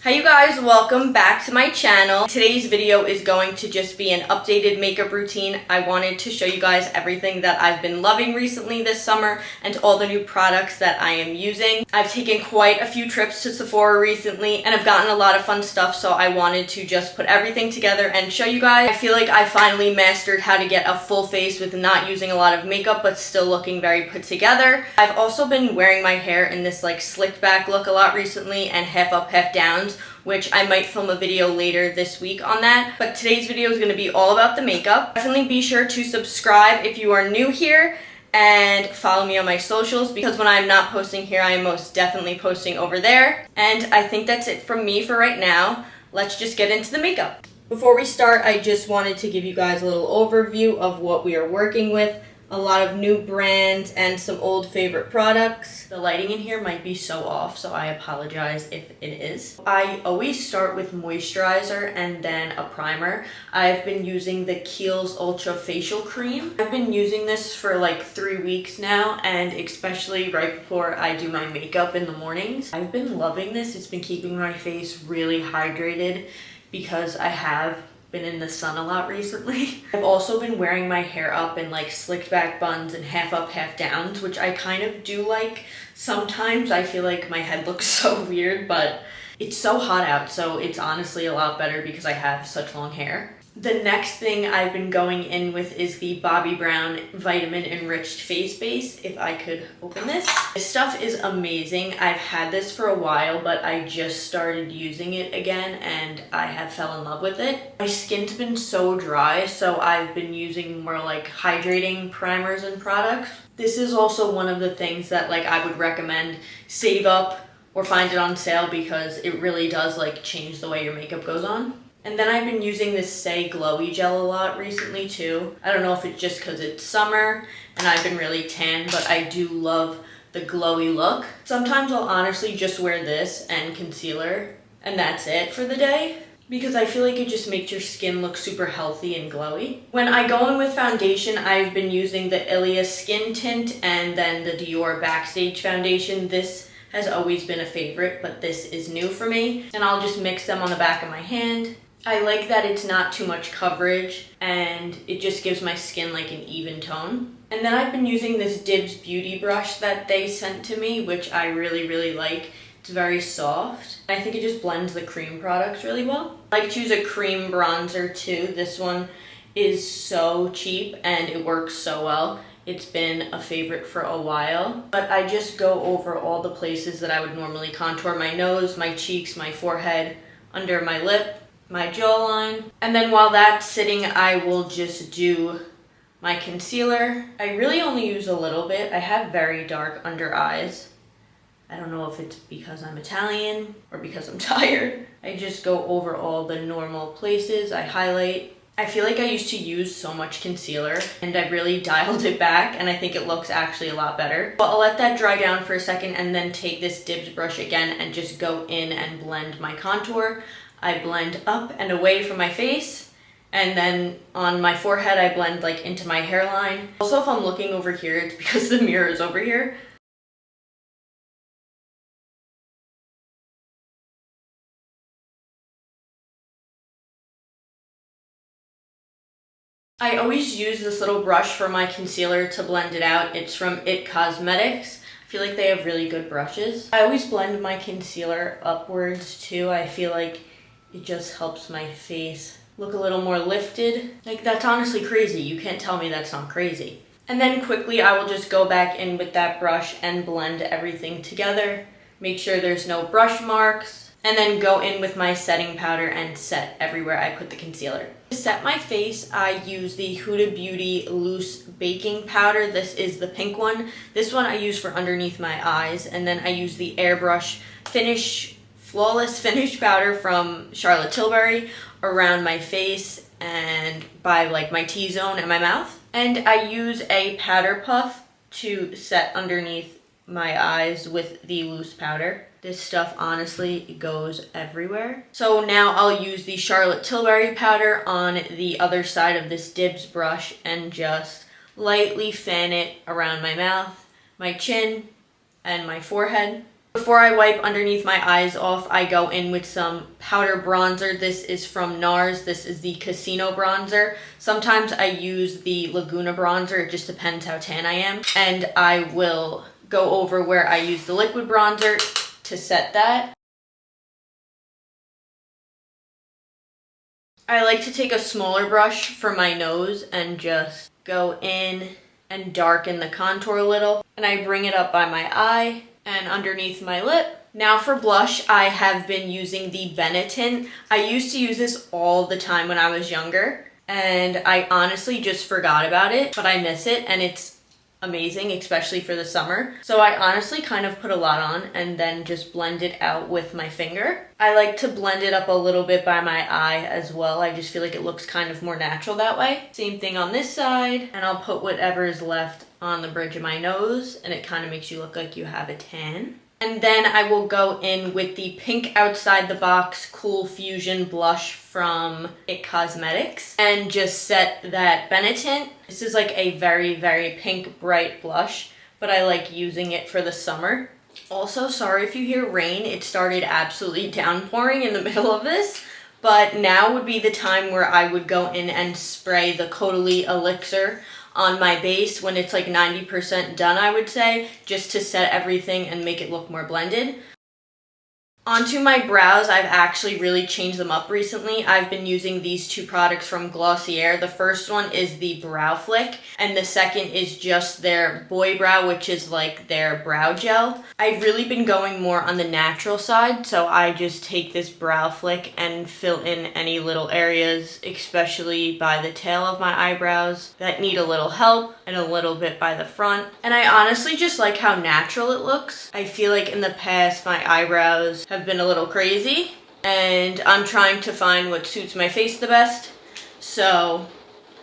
Hi you guys, welcome back to my channel. Today's video is going to just be an updated makeup routine. I wanted to show you guys everything that I've been loving recently this summer and all the new products that I am using. I've taken quite a few trips to Sephora recently and I've gotten a lot of fun stuff, so I wanted to just put everything together and show you guys. I feel like I finally mastered how to get a full face with not using a lot of makeup but still looking very put together. I've also been wearing my hair in this like slicked back look a lot recently and half up, half downs, which I might film a video later this week on that. But today's video is going to be all about the makeup. Definitely be sure to subscribe if you are new here and follow me on my socials, because when I'm not posting here, I am most definitely posting over there. And I think that's it from me for right now. Let's just get into the makeup. Before we start, I just wanted to give you guys a little overview of what we are working with. A lot of new brands and some old favorite products. The lighting in here might be so off, so I apologize if it is. I always start with moisturizer and then a primer. I've been using the Kiehl's Ultra Facial Cream. I've been using this for like 3 weeks now, and especially right before I do my makeup in the mornings. I've been loving this. It's been keeping my face really hydrated because I have been in the sun a lot recently. I've also been wearing my hair up in like slicked back buns and half up, half downs, which I kind of do like sometimes. I feel like my head looks so weird, but it's so hot out, so it's honestly a lot better because I have such long hair. The next thing I've been going in with is the Bobbi Brown Vitamin Enriched Face Base. If I could open this. This stuff is amazing. I've had this for a while, but I just started using it again and I have fell in love with it. My skin's been so dry, so I've been using more like hydrating primers and products. This is also one of the things that like I would recommend save up or find it on sale, because it really does like change the way your makeup goes on. And then I've been using this Say Glowy Gel a lot recently too. I don't know if it's just because it's summer and I've been really tan, but I do love the glowy look. Sometimes I'll honestly just wear this and concealer and that's it for the day, because I feel like it just makes your skin look super healthy and glowy. When I go in with foundation, I've been using the Ilia Skin Tint and then the Dior Backstage Foundation. This has always been a favorite, but this is new for me. And I'll just mix them on the back of my hand. I like that it's not too much coverage and it just gives my skin like an even tone. And then I've been using this Dibs beauty brush that they sent to me, which I really like. It's very soft. I think it just blends the cream products really well. I like to use a cream bronzer too. This one is so cheap and it works so well. It's been a favorite for a while, but I just go over all the places that I would normally contour: my nose, my cheeks, my forehead, under my lip, my jawline. And then while that's sitting, I will just do my concealer. I really only use a little bit. I have very dark under eyes. I don't know if it's because I'm Italian or because I'm tired. I just go over all the normal places. I highlight. I feel like I used to use so much concealer and I really dialed it back, and I think it looks actually a lot better. But I'll let that dry down for a second and then take this Dibs brush again and just go in and blend my contour. I blend up and away from my face, and then on my forehead I blend like into my hairline. Also, if I'm looking over here, it's because the mirror is over here. I always use this little brush for my concealer to blend it out. It's from It Cosmetics. I feel like they have really good brushes. I always blend my concealer upwards too. I feel like it just helps my face look a little more lifted. Like, that's honestly crazy. You can't tell me that's not crazy. And then quickly I will just go back in with that brush and blend everything together. Make sure there's no brush marks. And then go in with my setting powder and set everywhere I put the concealer. To set my face, I use the Huda Beauty Loose Baking Powder. This is the pink one. This one I use for underneath my eyes. And then I use the Airbrush Flawless Finish Powder from Charlotte Tilbury around my face and by like my T-zone and my mouth. And I use a powder puff to set underneath my eyes with the loose powder. This stuff honestly goes everywhere. So now I'll use the Charlotte Tilbury powder on the other side of this Dibs brush and just lightly fan it around my mouth, my chin, and my forehead. Before I wipe underneath my eyes off, I go in with some powder bronzer. This is from NARS. This is the Casino bronzer. Sometimes I use the Laguna bronzer. It just depends how tan I am. And I will go over where I use the liquid bronzer to set that. I like to take a smaller brush for my nose and just go in and darken the contour a little. And I bring it up by my eye and underneath my lip. Now for blush, I have been using the Benetint. I used to use this all the time when I was younger, and I honestly just forgot about it, but I miss it, and it's amazing, especially for the summer. So I honestly kind of put a lot on and then just blend it out with my finger. I like to blend it up a little bit by my eye as well. I just feel like it looks kind of more natural that way. Same thing on this side, and I'll put whatever is left on the bridge of my nose, and it kind of makes you look like you have a tan. And then I will go in with the Pink Outside the Box Cool Fusion blush from IT Cosmetics and just set that Benetint. This is like a very, very pink, bright blush, but I like using it for the summer. Also, sorry if you hear rain. It started absolutely downpouring in the middle of this, but now would be the time where I would go in and spray the Caudalie Elixir on my base when it's like 90% done, I would say, just to set everything and make it look more blended. Onto my brows, I've actually really changed them up recently. I've been using these two products from Glossier. The first one is the Brow Flick, and the second is just their Boy Brow, which is like their brow gel. I've really been going more on the natural side, so I just take this Brow Flick and fill in any little areas, especially by the tail of my eyebrows that need a little help, and a little bit by the front. And I honestly just like how natural it looks. I feel like in the past my eyebrows have been a little crazy, and I'm trying to find what suits my face the best. So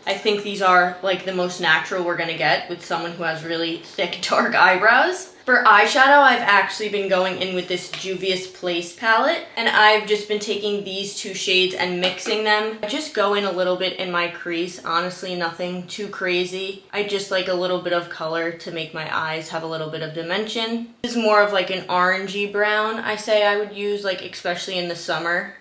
I think these are like the most natural we're gonna get with someone who has really thick, dark eyebrows. For eyeshadow, I've actually been going in with this Juvia's Place palette, and I've just been taking these two shades and mixing them. I just go in a little bit in my crease, honestly nothing too crazy. I just like a little bit of color to make my eyes have a little bit of dimension. This is more of like an orangey brown, I say I would use, like especially in the summer.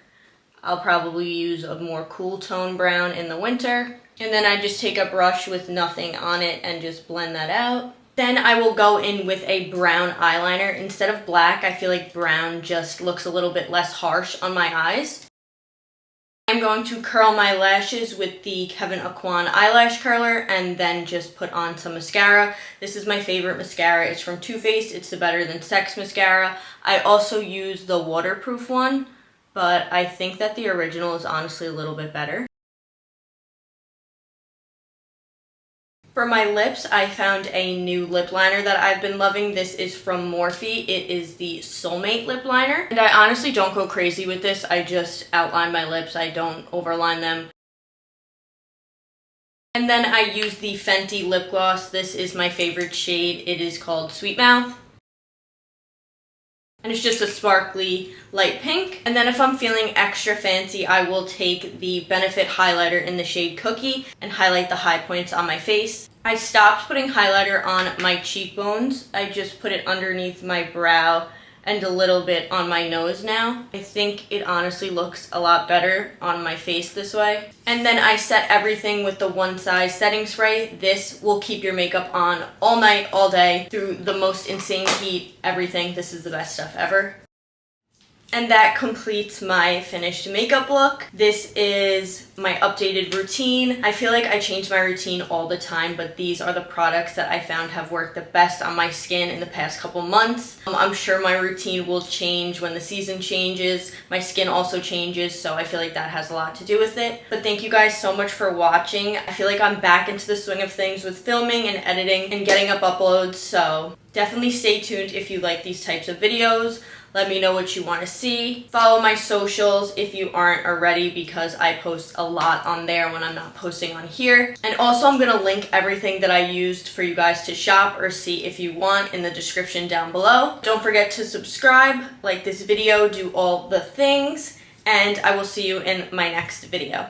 I'll probably use a more cool tone brown in the winter. And then I just take a brush with nothing on it and just blend that out. Then I will go in with a brown eyeliner. Instead of black, I feel like brown just looks a little bit less harsh on my eyes. I'm going to curl my lashes with the Kevyn Aucoin eyelash curler and then just put on some mascara. This is my favorite mascara. It's from Too Faced. It's the Better Than Sex mascara. I also use the waterproof one, but I think that the original is honestly a little bit better. For my lips, I found a new lip liner that I've been loving. This is from Morphe. It is the Soulmate lip liner. And I honestly don't go crazy with this. I just outline my lips. I don't overline them. And then I use the Fenty lip gloss. This is my favorite shade. It is called Sweet Mouth. And it's just a sparkly light pink. And then if I'm feeling extra fancy, I will take the Benefit highlighter in the shade Cookie and highlight the high points on my face. I stopped putting highlighter on my cheekbones. I just put it underneath my brow and a little bit on my nose now. I think it honestly looks a lot better on my face this way. And then I set everything with the One Size setting spray. This will keep your makeup on all night, all day, through the most insane heat, everything. This is the best stuff ever. And that completes my finished makeup look. This is my updated routine. I feel like I change my routine all the time, but these are the products that I found have worked the best on my skin in the past couple months. I'm sure my routine will change when the season changes. My skin also changes, so I feel like that has a lot to do with it. But thank you guys so much for watching. I feel like I'm back into the swing of things with filming and editing and getting up uploads, so definitely stay tuned if you like these types of videos. Let me know what you want to see. Follow my socials if you aren't already, because I post a lot on there when I'm not posting on here. And also I'm going to link everything that I used for you guys to shop or see if you want in the description down below. Don't forget to subscribe, like this video, do all the things, and I will see you in my next video.